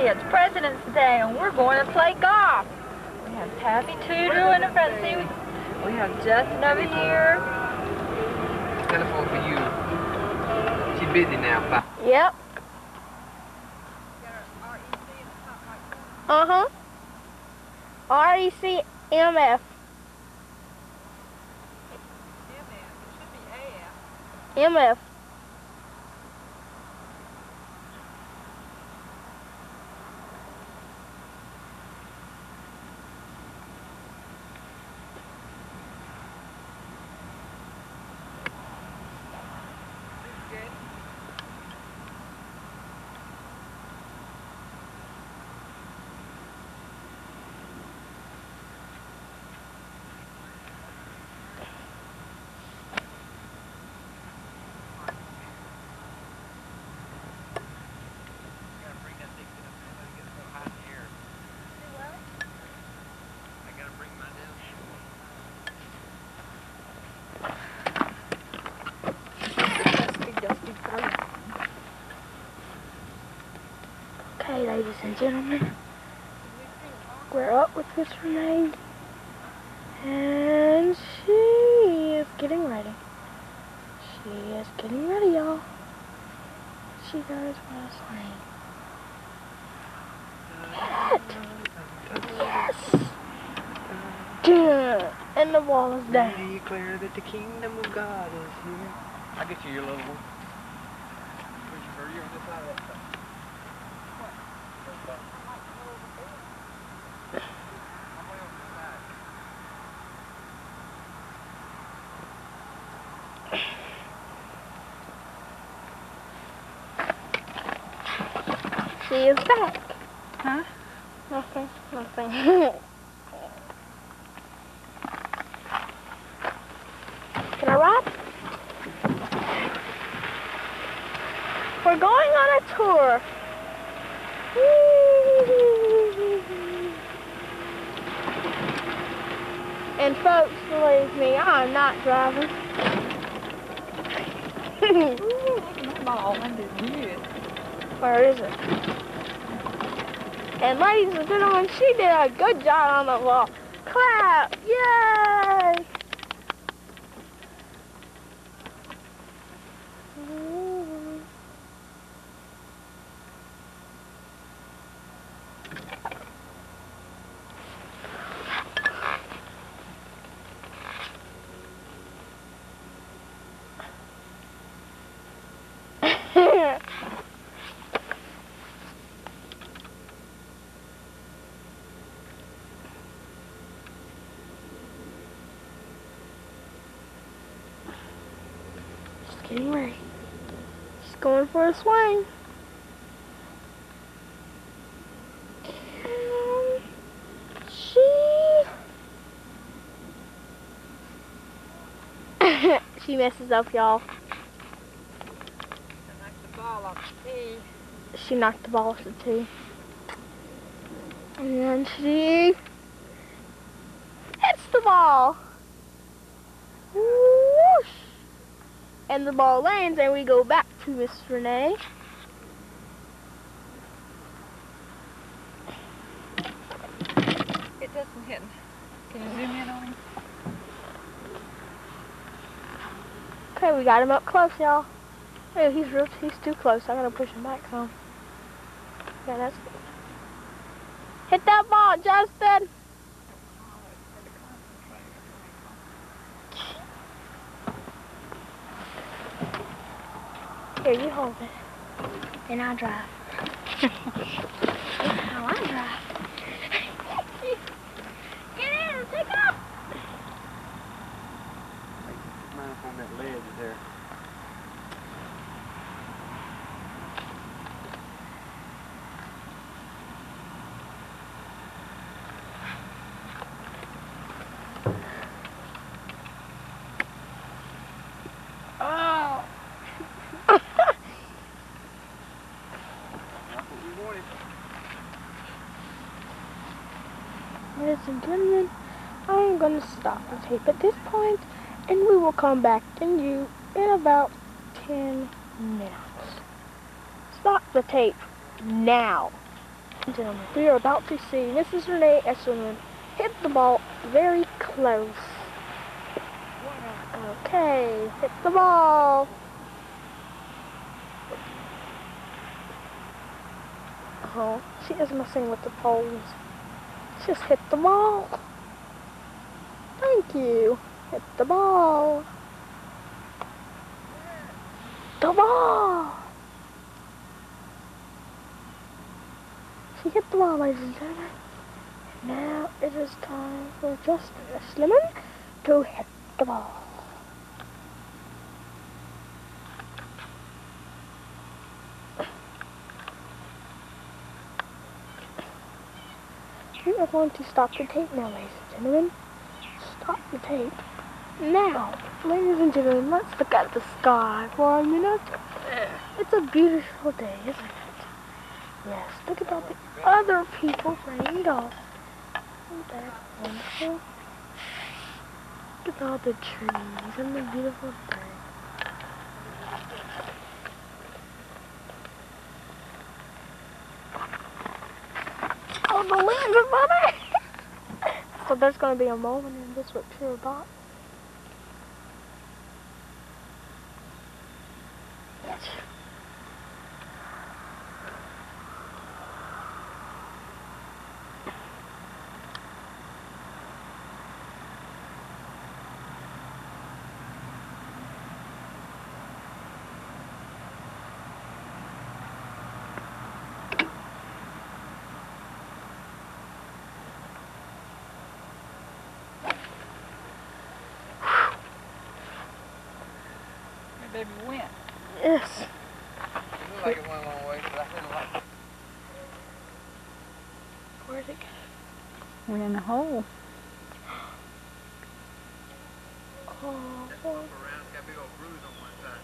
Hey, it's President's Day, and we're going to play golf. We have Taffy Tudor in the front seat. We have Justin over here. Telephone for you. She's busy now, bye. Yep. Uh-huh. RECMF. MF. It should be AF. MF. Okay, ladies and gentlemen, we're up with Miss Renee, and she is getting ready. She is getting ready, y'all. She does want to swing. Yes! Good. And the wall is down. Now you declare that the kingdom of God is here. I'll get you your little one. Push her, you're on this side of that stuff. She is back. Huh? Nothing. Can I ride? We're going on a tour. And folks, believe me, I'm not driving. Ball ended good. Where is it? And ladies and gentlemen, she did a good job on the wall. Clap! Yay! Getting ready. She's going for a swing. And she messes up, y'all. Knocked the ball off the tee. She knocked the ball off the tee. And then she hits the ball. Whoosh! And the ball lands, and we go back to Miss Renee. It doesn't hit. Can you zoom in on him? Okay, we got him up close, y'all. Hey, he's too close. I gotta push him back some. Yeah, that's good. Hit that ball, Justin! Here, you hold it. And I'll drive. That's how I drive. Get in, take off! Mine up on that ledge there. Oh! Ladies and gentlemen, I'm going to stop the tape at this point, and we will come back to you in about 10 minutes. Stop the tape now. Gentlemen, we are about to see Mrs. Renee Esselman hit the ball very close. Okay, hit the ball. Oh, she is messing with the poles. Just hit the ball. Thank you. Hit the ball. The ball. She hit the ball, ladies and gentlemen. Now it is time for Justin Esselman to hit the ball. We are going to stop the tape now, ladies and gentlemen. Stop the tape. Now, ladies and gentlemen, let's look at the sky for a minute. It's a beautiful day, isn't it? Yes, look at all the other people playing golf. Isn't that wonderful? Look at all the trees and the beautiful day. Oh, the land is funny! So there's going to be a moment in this with pure bot. Baby went. Yes. It looked like it went a long way, but I didn't like it. Where'd it go? We're in the hole. Oh, That's one around. It's got a big old bruise on one side.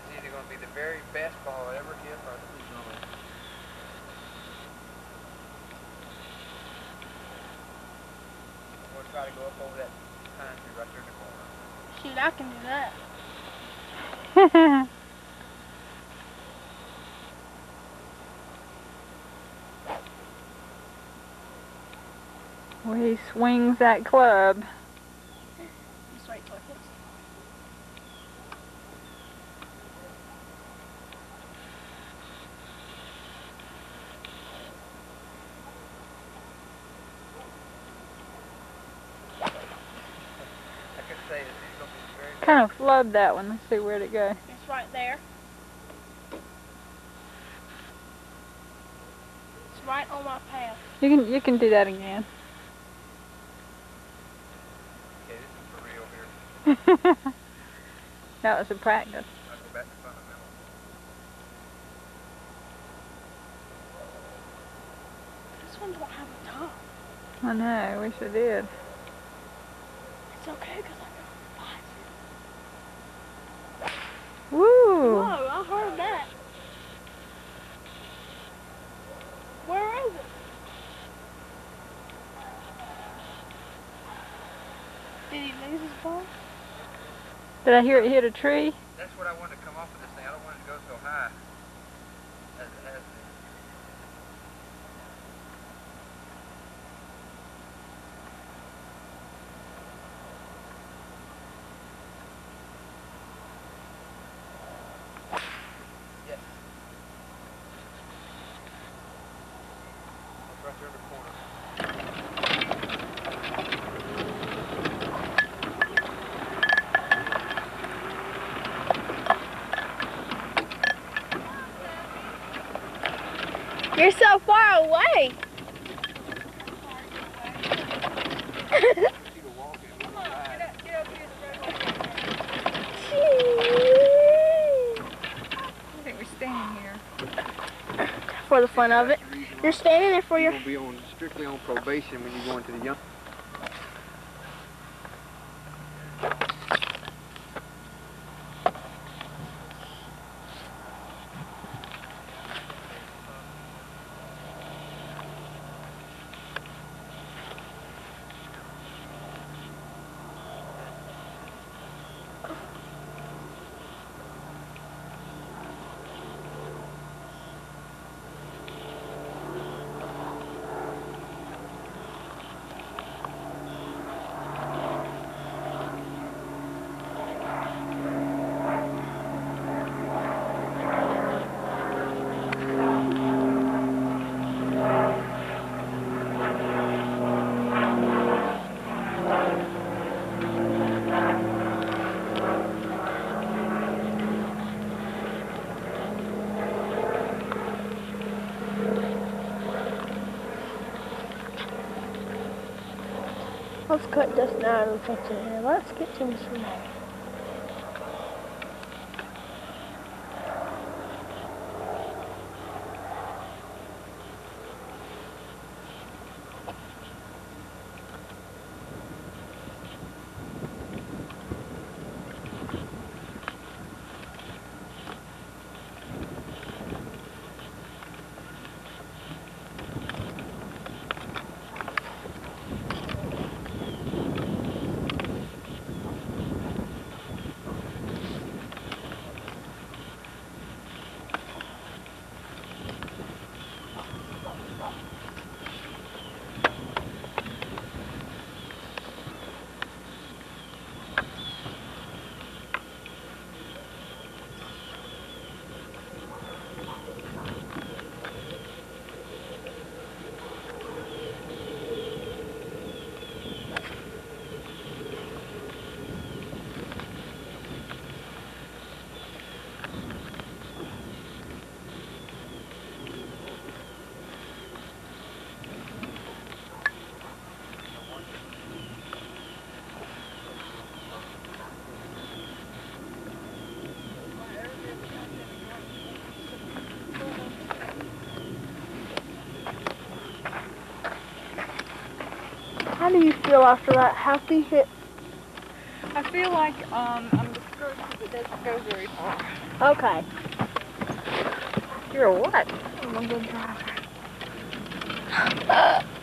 This is either going to be the very best ball I ever hit or the losing on it. We'll try to go up over that pine tree right there in the corner. shoot, I can do that. Well, he swings that club. Just wait till it hits. I could say that he's going to be very best. Kind of flub that one. Let's see where'd it go. It's right there. It's right on my path. You can do that again. Okay, this is for real here. That was a practice. I'll go back to fundamental. This one don't have a top. I know. I wish it did. It's okay because I got five. Woo! Whoa, I heard that. Where is it? Did he lose his ball? Did I hear it hit a tree? That's what I wanted to come off of this thing. I don't want it to go so high as it has been. Yes. It's right there in the corner. You're so far away. I think we're standing here. For the fun of it. You're standing there for your... You'll be on strictly on probation when you go into the young. Let's cut Dustin out of the picture here. Let's get to Miss Renea. How do you feel after that happy hit? I feel like I'm discouraged because it doesn't go very far. Okay. You're a what? I'm a good driver.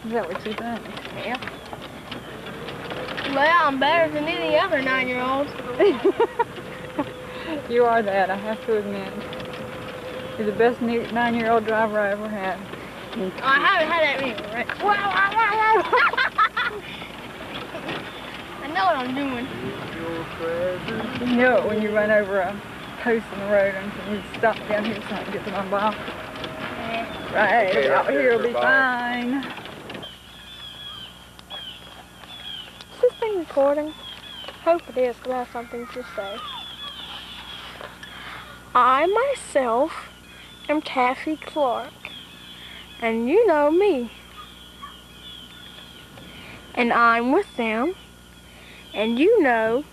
Is that what you think? Yeah. Well, I'm better than any other 9-year-olds. You are that, I have to admit. You're the best 9-year-old driver I ever had. I haven't had that many, right? I know what I'm doing. You know it when you run over a post in the road and you stop down here so I can get to my ball. Right, Okay, out here will be bye. fine. Is this thing recording? Hope it is, because I have something to say. I myself am Taffy Clark, and you know me. And I'm with them, and you know